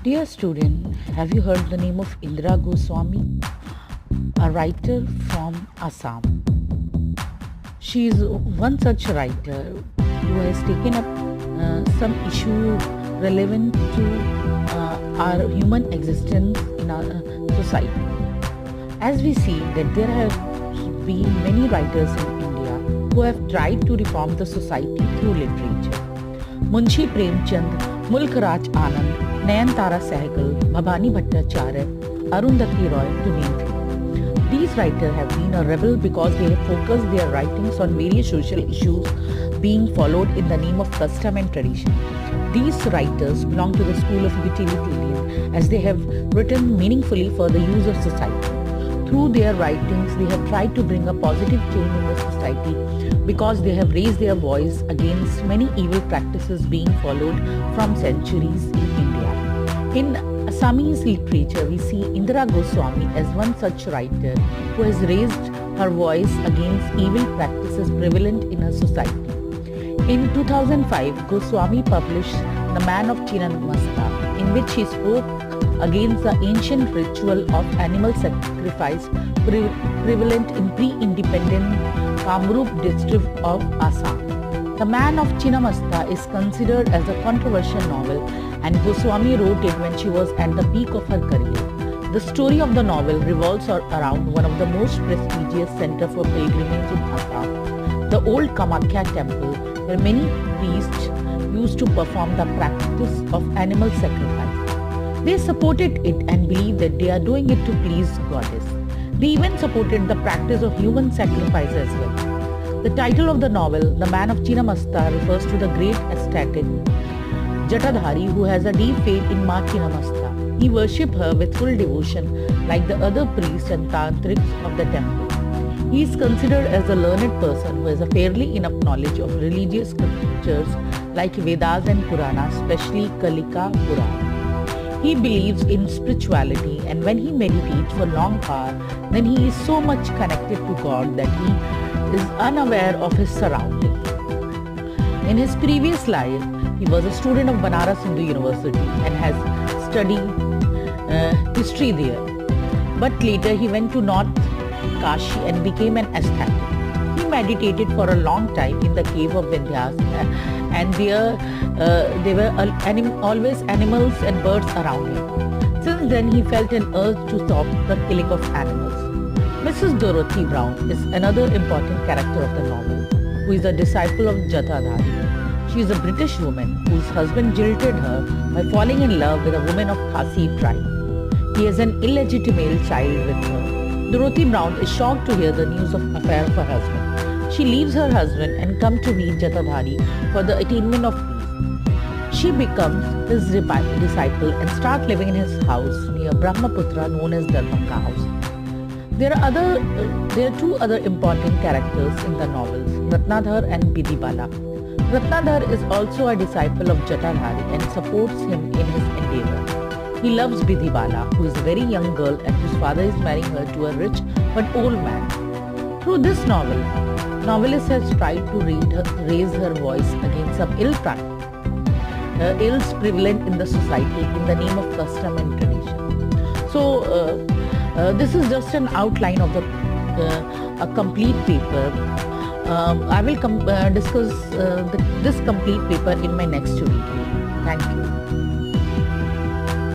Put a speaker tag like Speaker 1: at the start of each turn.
Speaker 1: Dear student, have you heard the name of Indira Goswami, a writer from Assam? She is one such writer who has taken up some issue relevant to our human existence in our society. As we see that there have been many writers in India who have tried to reform the society through literature. Munshi Premchand, Mulk Raj Anand, Nayantara Sehgal, Bhabani Bhattacharya, Arundhati Roy, to name few. These writers have been a rebel because they have focused their writings on various social issues being followed in the name of custom and tradition. These writers belong to the school of utilitarian as they have written meaningfully for the use of society. Through their writings, they have tried to bring a positive change in the society because they have raised their voice against many evil practices being followed from centuries in India. In Assamese literature, we see Indira Goswami as one such writer who has raised her voice against evil practices prevalent in her society. In 2005, Goswami published The Man of Chinamasta, in which he spoke against the ancient ritual of animal sacrifice prevalent in pre-independent Kamrup district of Assam. The Man of Chinamasta is considered as a controversial novel, and Goswami wrote it when she was at the peak of her career. The story of the novel revolves around one of the most prestigious centers for pilgrimage in Assam, the old Kamakhya temple, where many priests used to perform the practice of animal sacrifice. They supported it and believed that they are doing it to please goddess. They even supported the practice of human sacrifice as well. The title of the novel, The Man of Chinamasta, refers to the great ascetic Jatadhari who has a deep faith in Ma Chinamasta. He worshipped her with full devotion like the other priests and tantrics of the temple. He is considered as a learned person who has a fairly enough knowledge of religious scriptures like Vedas and Puranas, especially Kalika Purana. He believes in spirituality, and when he meditates for long hours, then he is so much connected to God that he is unaware of his surroundings. In his previous life, he was a student of Banaras Hindu University and has studied history there. But later he went to North Kashi and became an ascetic. He meditated for a long time in the cave of Vindhyas, and there were always animals and birds around him. Since then, he felt an urge to stop the killing of animals. Mrs. Dorothy Brown is another important character of the novel, who is a disciple of Jatadhari. She is a British woman whose husband jilted her by falling in love with a woman of Khasi tribe. He has an illegitimate child with her. Dorothy Brown is shocked to hear the news of affair of her husband. She leaves her husband and comes to meet Jatadhari for the attainment of peace. She becomes his disciple and starts living in his house near Brahmaputra, known as Dharmaka House. There are two other important characters in the novels, Ratnadhar and Bidibala. Ratnadhar is also a disciple of Jatadhari and supports him in his endeavor. He loves Bidibala, who is a very young girl and whose father is marrying her to a rich but old man. Through this novel, novelist has tried to raise her voice against some ills prevalent in the society in the name of custom and tradition. So this is just an outline of a complete paper. I will discuss this complete paper in my next video. Thank you.